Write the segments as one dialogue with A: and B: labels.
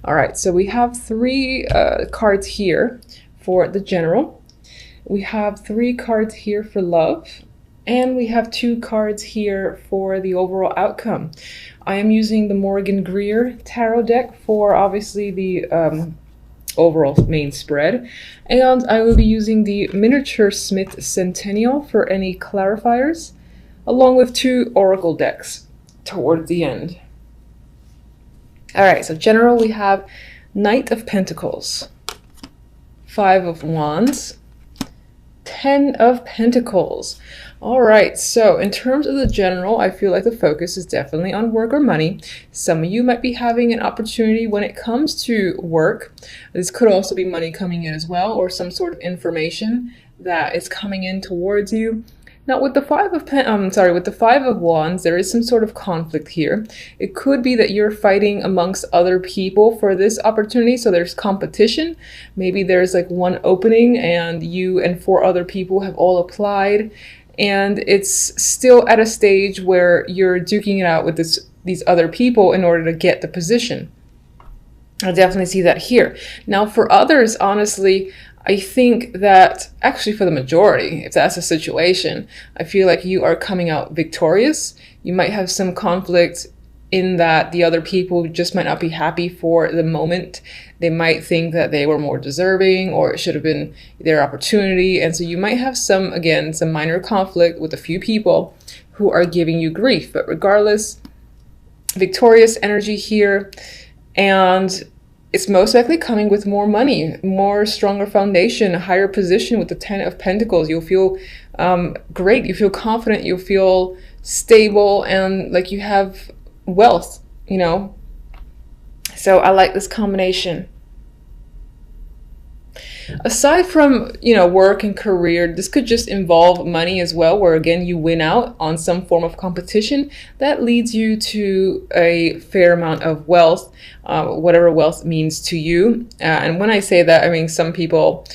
A: All right, so we have three cards here for the general. We have three cards here for love, and we have two cards here for the overall outcome. I am using the Morgan Greer tarot deck for obviously the overall main spread, and I will be using the Miniature Smith Centennial for any clarifiers, along with two oracle decks towards the end. All right, so general, we have Knight of Pentacles, Five of Wands, Ten of Pentacles. All right, so in terms of the general, I feel like the focus is definitely on work or money. Some of you might be having an opportunity when it comes to work. This could also be money coming in as well, or some sort of information that is coming in towards you. Now with the with the Five of Wands, there is some sort of conflict here. It could be that you're fighting amongst other people for this opportunity, so there's competition. Maybe there's like one opening and you and four other people have all applied, and it's still at a stage where you're duking it out with these other people in order to get the position. I definitely see that here. Now for others, honestly, I think that actually for the majority, if that's the situation, I feel like you are coming out victorious. You might have some conflict in that the other people just might not be happy for the moment. They might think that they were more deserving or it should have been their opportunity. And so you might have some minor conflict with a few people who are giving you grief. But regardless, victorious energy here, and it's most likely coming with more money, more stronger foundation, a higher position with the Ten of Pentacles. You'll feel great. You feel confident. You'll feel stable and like you have wealth, you know. So I like this combination. Aside from, you know, work and career, this could just involve money as well, where again you win out on some form of competition that leads you to a fair amount of wealth, whatever wealth means to you. And when I say that, I mean some people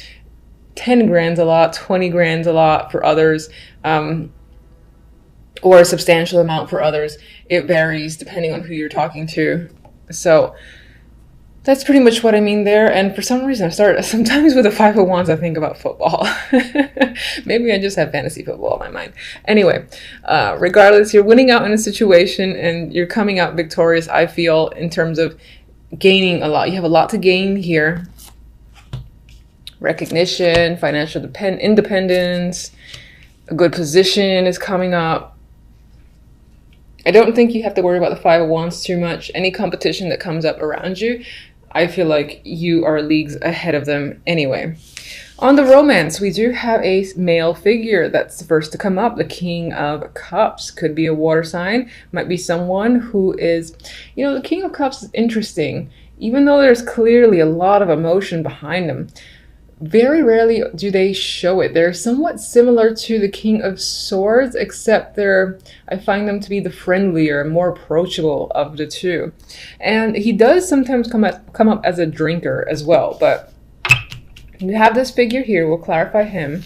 A: 10 grand's a lot, 20 grand's a lot for others, or a substantial amount for others. It varies depending on who you're talking to. So that's pretty much what I mean there. And for some reason, sometimes with the Five of Wands, I think about football. Maybe I just have fantasy football in my mind. Anyway, regardless, you're winning out in a situation and you're coming out victorious, I feel, in terms of gaining a lot. You have a lot to gain here. Recognition, financial independence, a good position is coming up. I don't think you have to worry about the Five of Wands too much. Any competition that comes up around you, I feel like you are leagues ahead of them anyway. On the romance, we do have a male figure that's the first to come up, the King of Cups. Could be a water sign, might be someone who is, you know, the King of Cups is interesting. Even though there's clearly a lot of emotion behind them, very rarely do they show it. They're somewhat similar to the King of Swords, except I find them to be the friendlier, more approachable of the two. And he does sometimes come up as a drinker as well, but we have this figure here. We'll clarify him.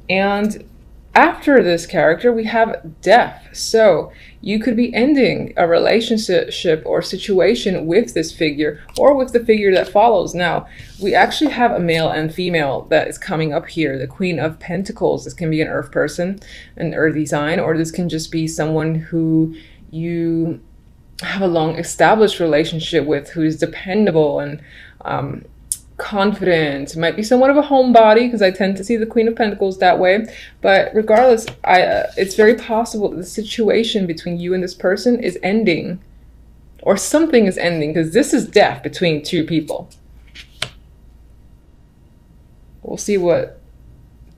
A: And after this character, we have death. So you could be ending a relationship or situation with this figure or with the figure that follows. Now, we actually have a male and female that is coming up here. The Queen of Pentacles. This can be an earth person, an earthy sign, or this can just be someone who you have a long established relationship with, who is dependable and confident. It might be somewhat of a homebody, because I tend to see the Queen of Pentacles that way. But regardless, it's very possible that the situation between you and this person is ending, or something is ending, because this is death between two people. We'll see what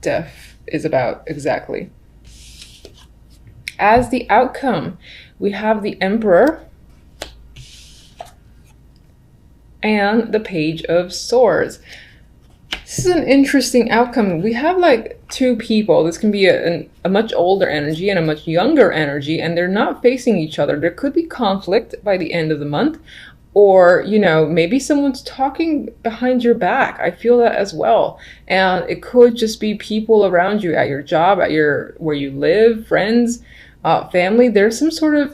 A: death is about exactly. As the outcome, we have the Emperor and the Page of Swords. This is an interesting outcome. We have like two people. This can be a much older energy and a much younger energy, and they're not facing each other. There could be conflict by the end of the month, or, you know, maybe someone's talking behind your back. I feel that as well. And it could just be people around you at your job, where you live, friends, family. There's some sort of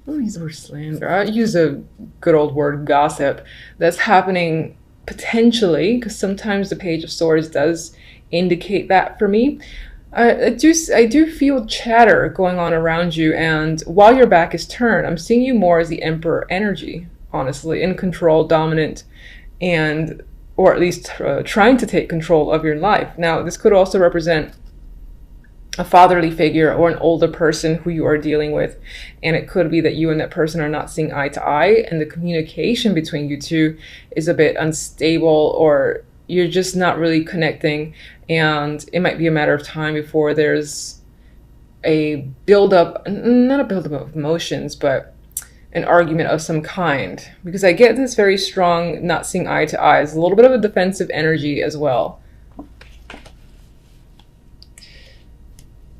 A: don't use the word slander. I use a good old word, gossip, that's happening potentially, because sometimes the Page of Swords does indicate that for me. I do feel chatter going on around you, and while your back is turned, I'm seeing you more as the Emperor energy, honestly, in control, dominant, and or at least trying to take control of your life. Now, this could also represent a fatherly figure or an older person who you are dealing with, and it could be that you and that person are not seeing eye to eye, and the communication between you two is a bit unstable, or you're just not really connecting, and it might be a matter of time before there's a buildup, not a buildup of emotions, but an argument of some kind, because I get this very strong not seeing eye to eye. It's a little bit of a defensive energy as well.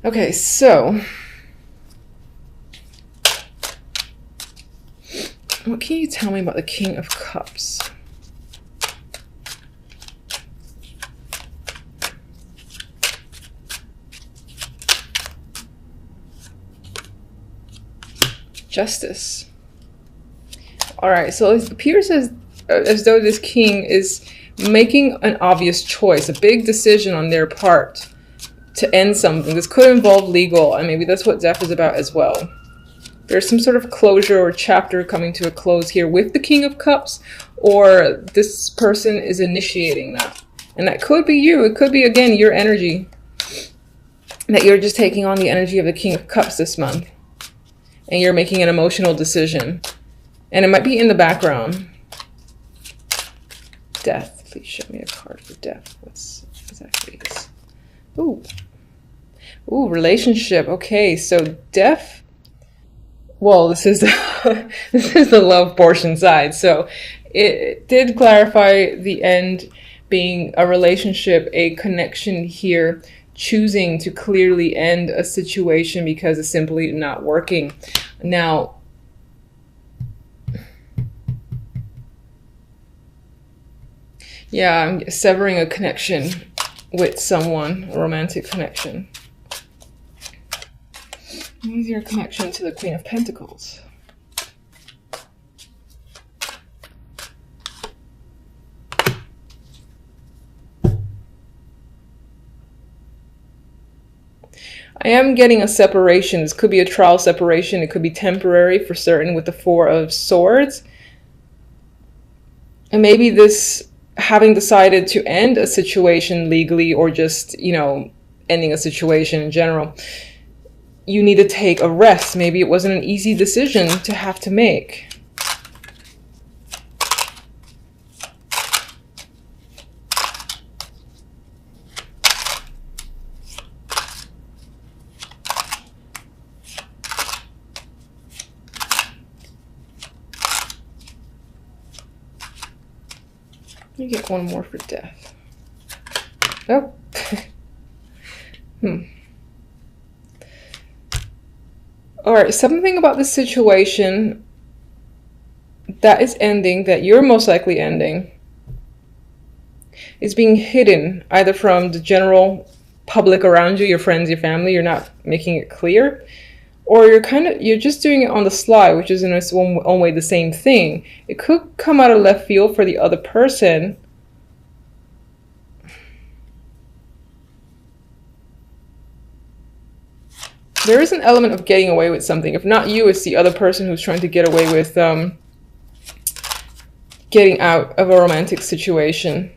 A: Okay, so what can you tell me about the King of Cups? Justice. All right, so it appears as though this king is making an obvious choice, a big decision on their part to end something. This could involve legal, and maybe that's what death is about as well. There's some sort of closure or chapter coming to a close here with the King of Cups, or this person is initiating that. And that could be you. It could be, again, your energy, that you're just taking on the energy of the King of Cups this month, and you're making an emotional decision. And it might be in the background. Death. Please show me a card for death. What's exactly this? Ooh. Ooh, relationship. Okay, so death. Well, this is the, this is the love portion side. So it did clarify the end being a relationship, a connection here, choosing to clearly end a situation because it's simply not working. Now, yeah, I'm severing a connection with someone, a romantic connection. Use your connection to the Queen of Pentacles. I am getting a separation. This could be a trial separation. It could be temporary for certain with the Four of Swords. And maybe this having decided to end a situation legally, or just, you know, ending a situation in general, you need to take a rest. Maybe it wasn't an easy decision to have to make. Let me get one more for death. Oh. All right, something about this situation that is ending, that you're most likely ending, is being hidden either from the general public around you, your friends, your family. You're not making it clear, or you're just doing it on the sly, which is in its own way the same thing. It could come out of left field for the other person. There is an element of getting away with something. If not you, it's the other person who's trying to get away with getting out of a romantic situation.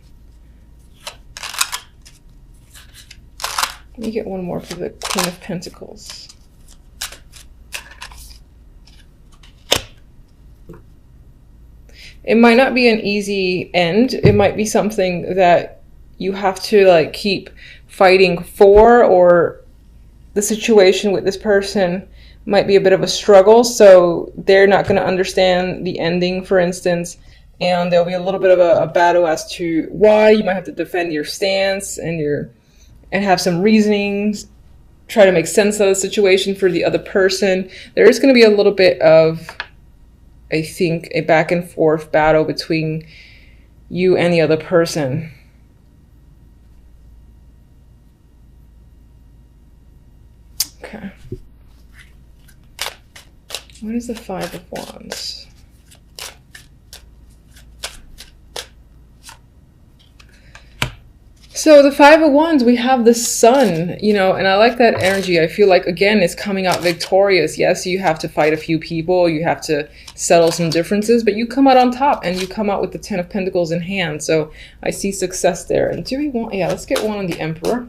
A: Let me get one more for the Queen of Pentacles. It might not be an easy end. It might be something that you have to like keep fighting for, or the situation with this person might be a bit of a struggle, so they're not going to understand the ending, for instance, and there'll be a little bit of a battle as to why. You might have to defend your stance and have some reasonings, try to make sense of the situation for the other person. There is going to be a little bit of, I think, a back and forth battle between you and the other person. Okay. What is the Five of Wands? So the Five of Wands, we have the Sun, you know, and I like that energy. I feel like, again, it's coming out victorious. Yes, you have to fight a few people. You have to settle some differences, but you come out on top and you come out with the Ten of Pentacles in hand. So I see success there. And do we want, yeah, let's get one on the Emperor.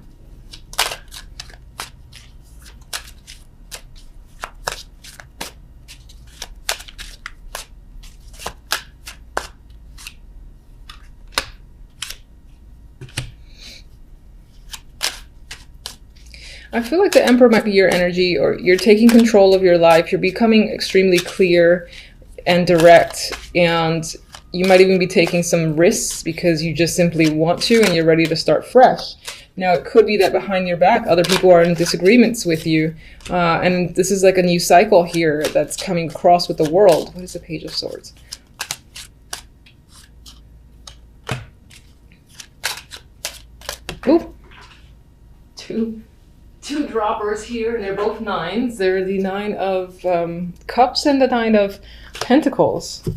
A: I feel like the Emperor might be your energy, or you're taking control of your life. You're becoming extremely clear and direct, and you might even be taking some risks because you just simply want to and you're ready to start fresh. Now, it could be that behind your back, other people are in disagreements with you, and this is like a new cycle here that's coming across with the world. What is the Page of Swords? Ooh, two droppers here, and they're both nines. They're the Nine of Cups and the Nine of Pentacles.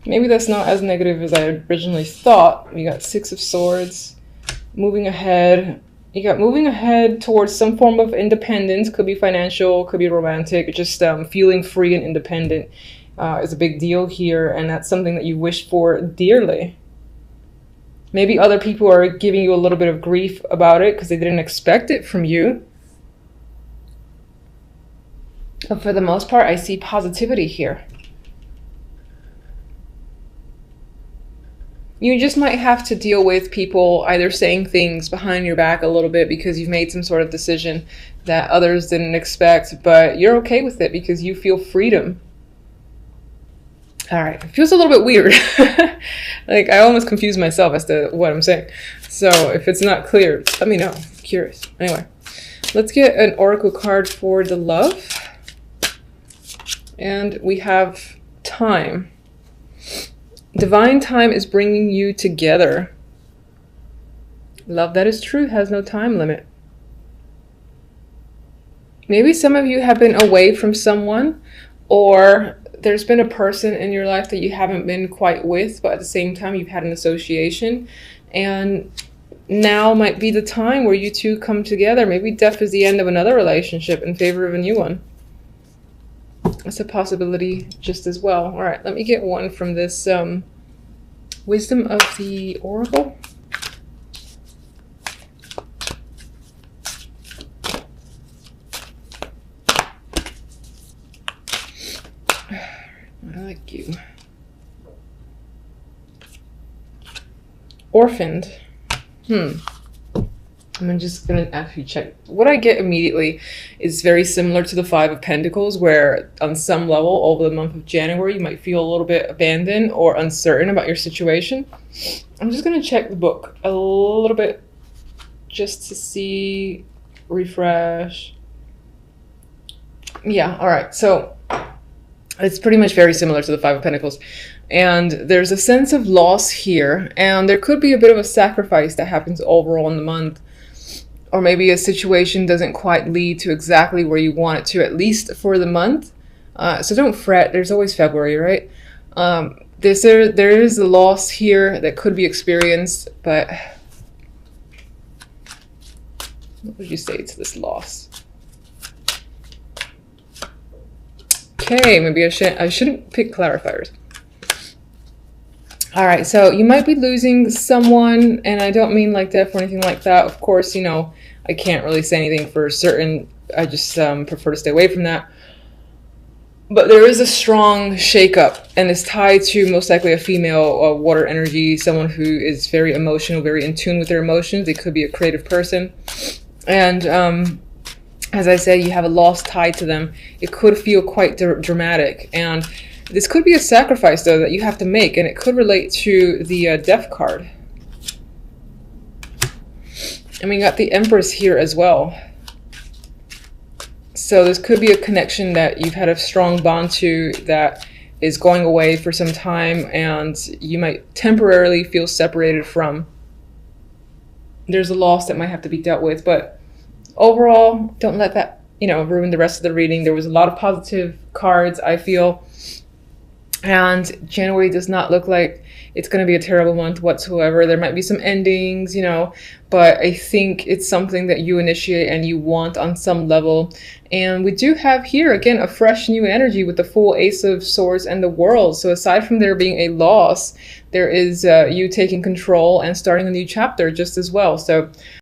A: Maybe that's not as negative as I originally thought. We got Six of Swords, moving ahead. You got moving ahead towards some form of independence. Could be financial, could be romantic. Just feeling free and independent is a big deal here, and that's something that you wish for dearly. Maybe other people are giving you a little bit of grief about it because they didn't expect it from you. But for the most part, I see positivity here. You just might have to deal with people either saying things behind your back a little bit because you've made some sort of decision that others didn't expect, but you're okay with it because you feel freedom. All right, it feels a little bit weird. Like, I almost confuse myself as to what I'm saying. So if it's not clear, let me know. I'm curious. Anyway, let's get an oracle card for the love. And we have time. Divine time is bringing you together. Love that is true has no time limit. Maybe some of you have been away from someone, or there's been a person in your life that you haven't been quite with, but at the same time you've had an association, and now might be the time where you two come together. Maybe death is the end of another relationship in favor of a new one. That's a possibility just as well. All right, let me get one from this Wisdom of the Oracle. I like you. Orphaned. I'm just gonna actually check. What I get immediately is very similar to the Five of Pentacles, where on some level over the month of January you might feel a little bit abandoned or uncertain about your situation. I'm just gonna check the book a little bit just to see, refresh. Yeah, all right, so it's pretty much very similar to the Five of Pentacles. And there's a sense of loss here, and there could be a bit of a sacrifice that happens overall in the month. Or maybe a situation doesn't quite lead to exactly where you want it to, at least for the month. So don't fret, there's always February, right? There is a loss here that could be experienced, but what would you say to this loss? Okay, maybe I shouldn't pick clarifiers. All right, so you might be losing someone, and I don't mean like death or anything like that. Of course, you know, I can't really say anything for certain. I just prefer to stay away from that. But there is a strong shakeup, and it's tied to most likely a female water energy, someone who is very emotional, very in tune with their emotions. They could be a creative person. And as I said, you have a loss tied to them. It could feel quite dramatic. And this could be a sacrifice, though, that you have to make, and it could relate to the Death card. And we got the Empress here as well. So this could be a connection that you've had a strong bond to that is going away for some time, and you might temporarily feel separated from. There's a loss that might have to be dealt with, but overall, don't let that you know, ruin the rest of the reading. There was a lot of positive cards, I feel. And January does not look like it's going to be a terrible month whatsoever. There might be some endings, you know, but I think it's something that you initiate and you want on some level. And we do have here, again, a fresh new energy with the full Ace of Swords and the World. So aside from there being a loss, there is you taking control and starting a new chapter just as well. So